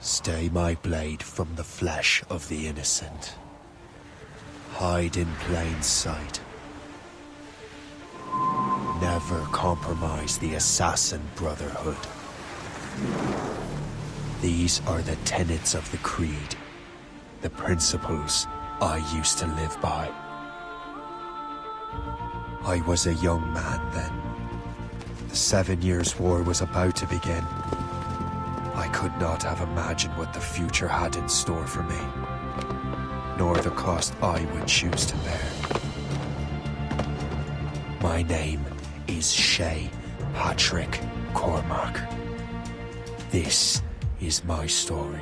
Stay my blade from the flesh of the innocent. Hide in plain sight. Never compromise the Assassin Brotherhood. These are the tenets of the Creed, the principles I used to live by. I was a young man then. The 7 Years' War was about to begin. I could not have imagined what the future had in store for me, nor the cost I would choose to bear. My name is Shay Patrick Cormac. This is my story.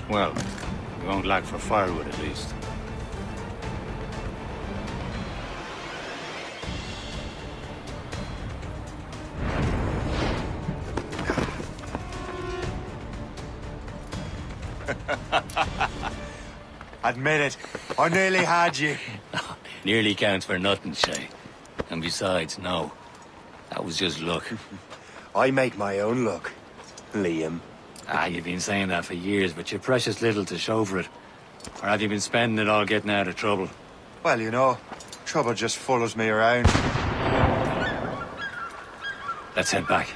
Well, we won't lack for firewood at least. Admit it, I nearly had you. Nearly counts for nothing, Shay. And besides, no. That was just luck. I make my own luck, Liam. You've been saying that for years, but you're precious little to show for it. Or have you been spending it all getting out of trouble? Well, you know, trouble just follows me around. Let's head back.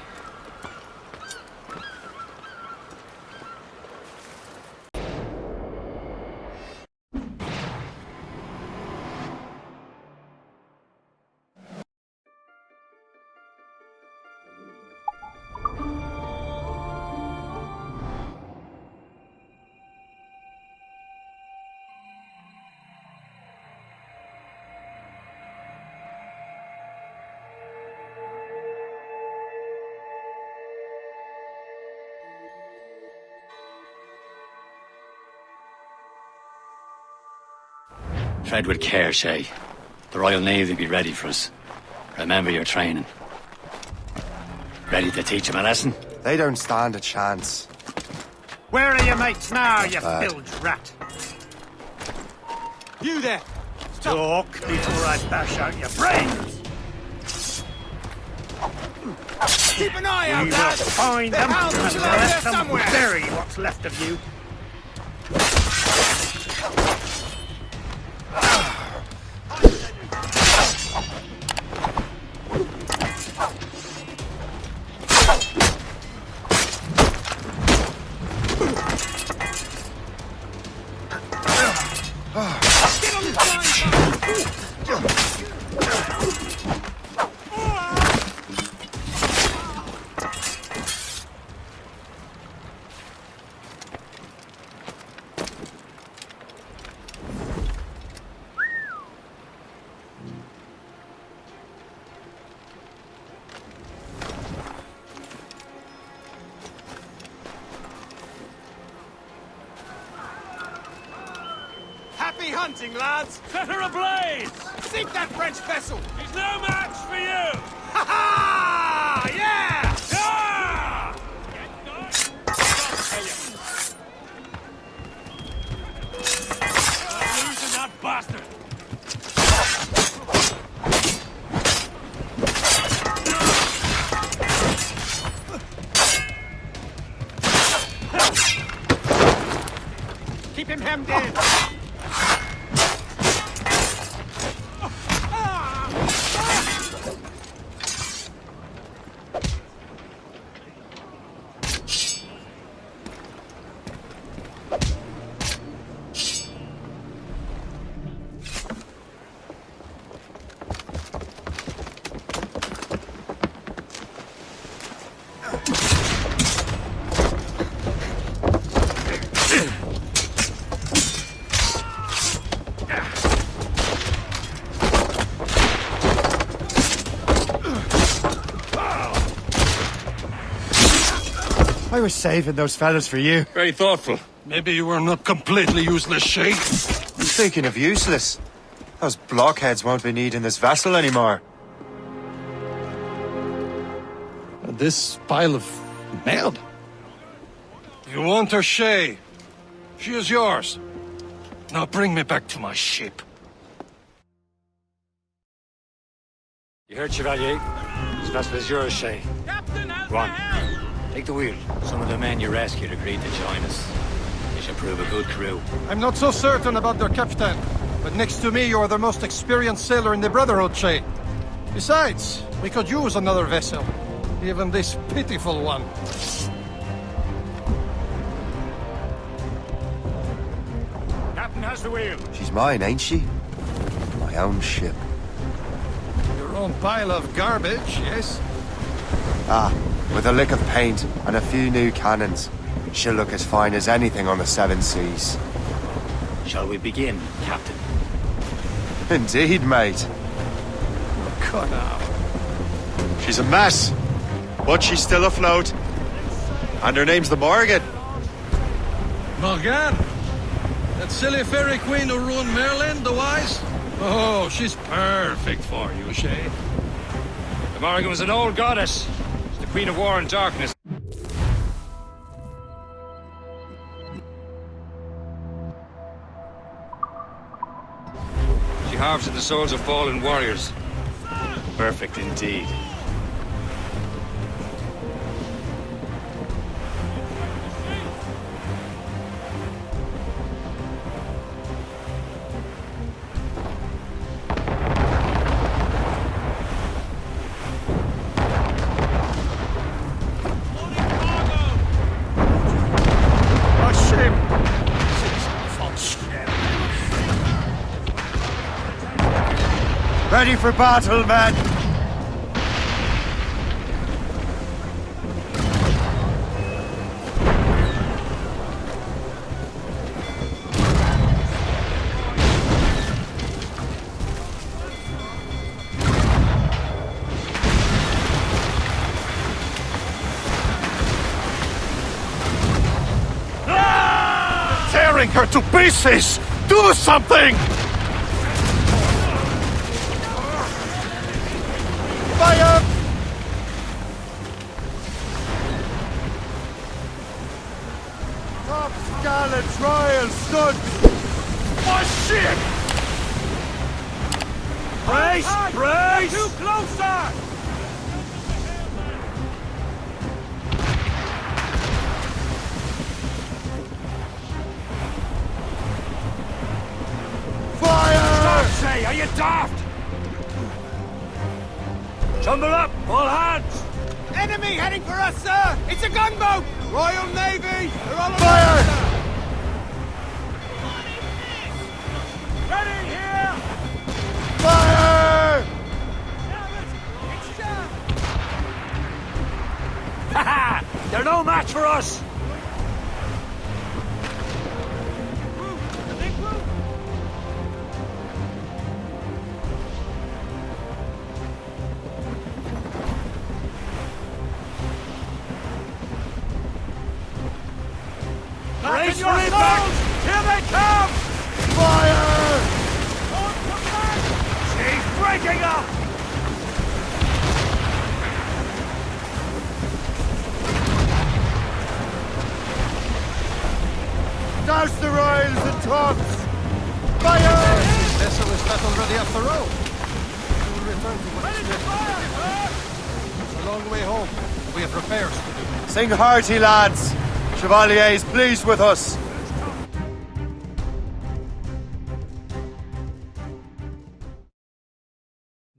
Tread with care, Shay. The Royal Navy will be ready for us. Remember your training. Ready to teach them a lesson? They don't stand a chance. Where are your mates now, you bilge rat? You there! Talk before I bash out your brains! Keep an eye out, lads! Find them, and the rest of them will bury what's left of you. Happy hunting, lads! Set her ablaze! Sink that French vessel! He's no match for you! Ha ha! Yeah! Ah! Losing that bastard! Keep him hemmed in! I was saving those fellas for you. Very thoughtful. Maybe you were not completely useless, Shay. Speaking of useless, those blockheads won't be needing this vessel anymore. This pile of merde. You want her, Shay? She is yours. Now bring me back to my ship. You heard, Chevalier? This vessel is yours, Shay. Go on. Take the wheel. Some of the men you rescued agreed to join us. You should prove a good crew. I'm not so certain about their captain, but next to me you are the most experienced sailor in the Brotherhood, Shay. Besides, we could use another vessel. Even this pitiful one. Captain has the wheel. She's mine, ain't she? My own ship. Your own pile of garbage, yes? Ah, with a lick of paint and a few new cannons, she'll look as fine as anything on the seven seas. Shall we begin, Captain? Indeed, mate. Cut out. She's a mess, but she's still afloat. And her name's the Morgan. Morgan? That silly fairy queen who ruined Merlin, the wise? Oh, she's perfect for you, Shay. The Morgan was an old goddess. She's the Queen of War and Darkness. She harvested the souls of fallen warriors. Perfect indeed. Ready for battle, men! Tearing her to pieces! Do something! Fire! Top gallants, royal studs! My ship! Brace! Brace! Too closer! Fire! Say, are you daft? Tumble up, all hands! Enemy heading for us, sir! It's a gunboat! Royal Navy! They're all Fire! Ready here! Fire! Ha ha! They're no match for us! Brace your impact! Here they come! Fire! She's breaking up! Douse the royals and tops! Fire! This vessel is not already up the road. We will return to what is It's a long way home. We have repairs to do. Sing hearty, lads! Chevalier is pleased with us.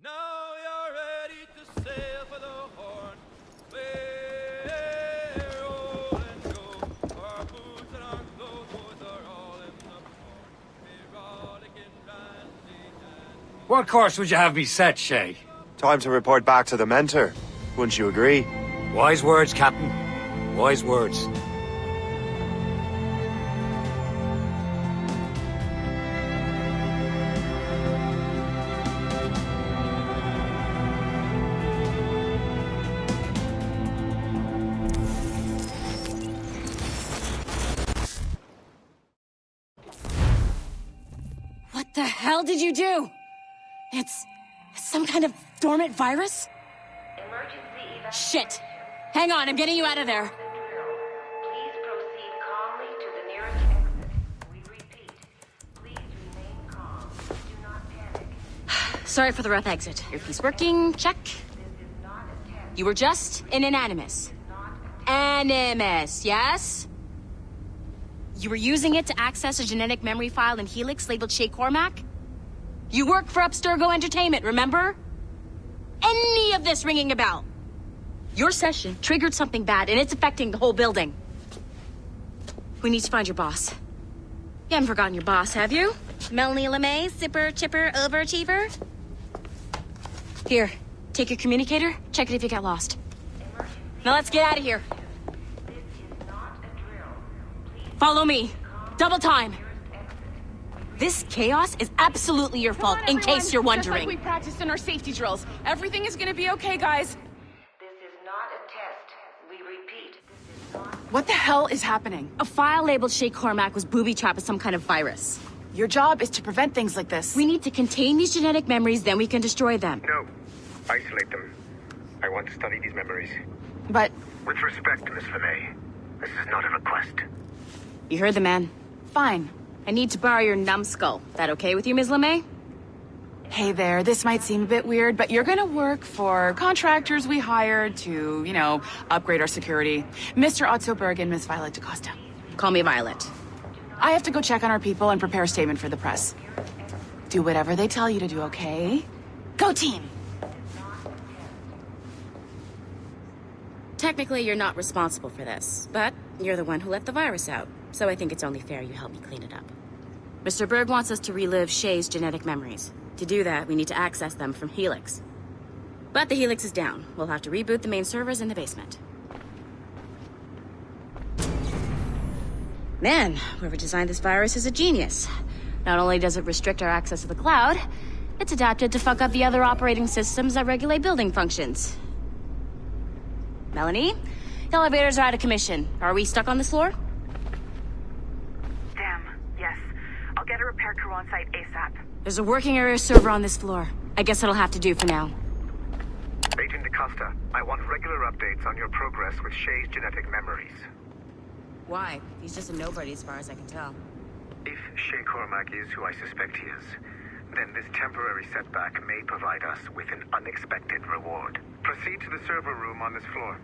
Now you're ready to sail for the Horn. We're old and go. Our boots and our clothes are all in the port. Erotic and randy and What course would you have me set, Shay? Time to report back to the mentor. Wouldn't you agree? Wise words, Captain. Wise words. The hell did you do? It's some kind of dormant virus? Shit! Hang on, I'm getting you out of there. Please proceed calmly to the nearest exit. We repeat, please remain calm. Do not panic. Sorry for the rough exit. Earpiece working, check. You were just in an animus. Animus, yes? You were using it to access a genetic memory file in Helix labeled Shay Cormac? You work for Abstergo Entertainment, remember? Any of this ringing a bell? Your session triggered something bad, and it's affecting the whole building. We need to find your boss. You haven't forgotten your boss, have you? Melanie LeMay, zipper, chipper, overachiever? Here, take your communicator, check it if you get lost. Now let's get out of here. Follow me. Double time. This chaos is absolutely your fault, in case you're wondering. Just like we practiced in our safety drills. Everything is gonna be okay, guys. This is not a test. We repeat, this is not... What the hell is happening? A file labeled Shay Cormac was booby-trapped with some kind of virus. Your job is to prevent things like this. We need to contain these genetic memories, then we can destroy them. No. Isolate them. I want to study these memories. But... With respect, Miss LeMay, this is not a request. You heard the man. Fine. I need to borrow your numbskull. That okay with you, Ms. LeMay? Hey there, this might seem a bit weird, but you're gonna work for contractors we hired to, you know, upgrade our security. Mr. Otto Berg and Miss Violet DaCosta. Call me Violet. I have to go check on our people and prepare a statement for the press. Do whatever they tell you to do, okay? Go team! Technically, you're not responsible for this, but you're the one who let the virus out, so I think it's only fair you help me clean it up. Mr. Berg wants us to relive Shay's genetic memories. To do that, we need to access them from Helix. But the Helix is down. We'll have to reboot the main servers in the basement. Man, whoever designed this virus is a genius. Not only does it restrict our access to the cloud, it's adapted to fuck up the other operating systems that regulate building functions. Melanie? The elevators are out of commission. Are we stuck on this floor? Damn, yes. I'll get a repair crew on site ASAP. There's a working area server on this floor. I guess that'll have to do for now. Agent DaCosta, I want regular updates on your progress with Shay's genetic memories. Why? He's just a nobody as far as I can tell. If Shay Cormac is who I suspect he is, then this temporary setback may provide us with an unexpected reward. Proceed to the server room on this floor.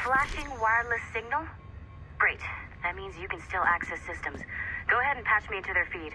Flashing wireless signal? Great. That means you can still access systems. Go ahead and patch me into their feed.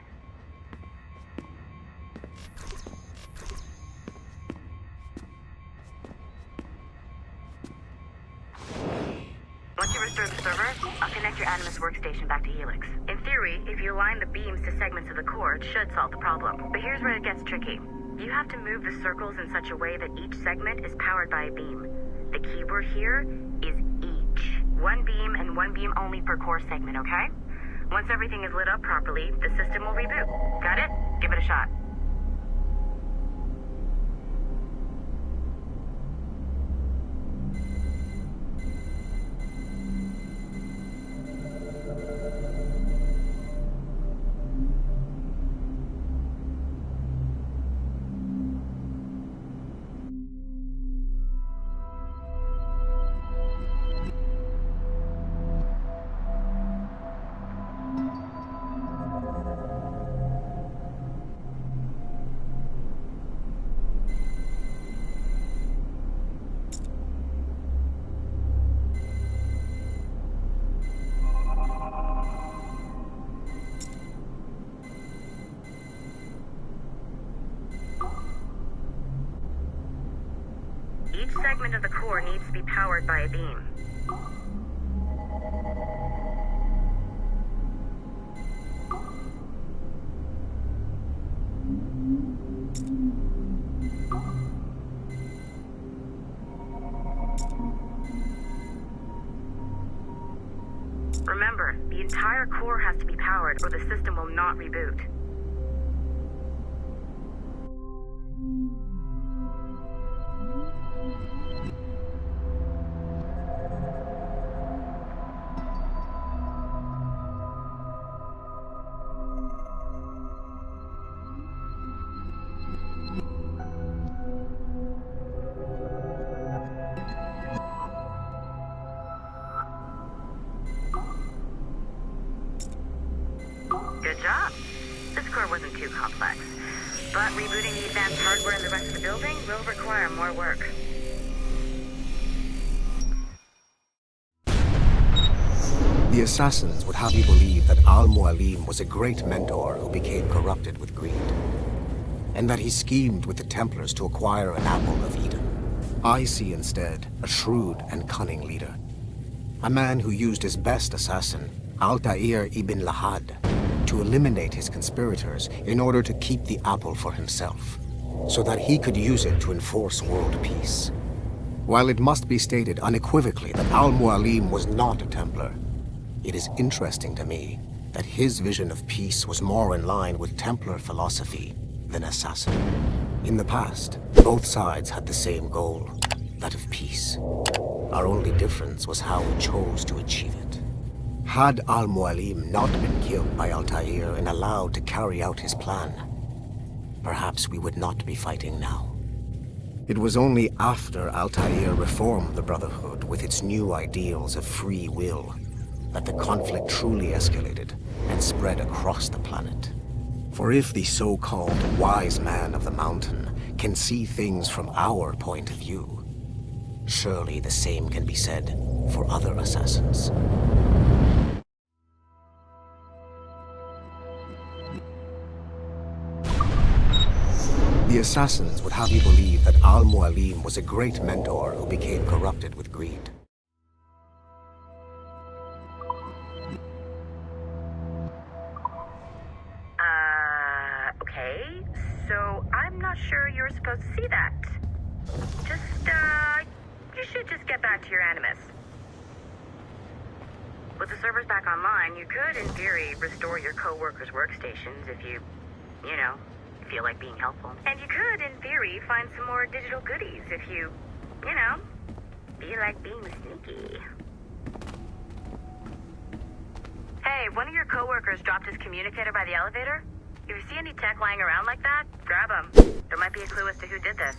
Once you restore the server, I'll connect your Animus workstation back to Helix. In theory, if you align the beams to segments of the core, it should solve the problem. But here's where it gets tricky. You have to move the circles in such a way that each segment is powered by a beam. The keyword here is each. One beam and one beam only per core segment, okay? Once everything is lit up properly, the system will reboot. Got it? Give it a shot. Each segment of the core needs to be powered by a beam. Remember, the entire core has to be powered or the system will not reboot. Good job. This core wasn't too complex, but rebooting the advanced hardware in the rest of the building will require more work. The assassins would have you believe that Al-Mualim was a great mentor who became corrupted with greed, and that he schemed with the Templars to acquire an apple of Eden. I see instead a shrewd and cunning leader, a man who used his best assassin, Altair ibn Lahad, to eliminate his conspirators in order to keep the apple for himself, so that he could use it to enforce world peace. While it must be stated unequivocally that Al-Mualim was not a Templar, it is interesting to me that his vision of peace was more in line with Templar philosophy than assassin. In the past, both sides had the same goal, that of peace. Our only difference was how we chose to achieve it. Had Al-Mualim not been killed by Altair and allowed to carry out his plan, perhaps we would not be fighting now. It was only after Altair reformed the Brotherhood with its new ideals of free will that the conflict truly escalated and spread across the planet. For if the so-called wise man of the mountain can see things from our point of view, surely the same can be said for other assassins. The assassins would have you believe that Al-Mualim was a great mentor who became corrupted with greed. Okay, so I'm not sure you're supposed to see that. You should just get back to your Animus. With the servers back online, you could, in theory, restore your co-workers' workstations if you feel like being helpful. And you could, in theory, find some more digital goodies if you feel like being sneaky. Hey, one of your co-workers dropped his communicator by the elevator. If you see any tech lying around like that, grab them. There might be a clue as to who did this.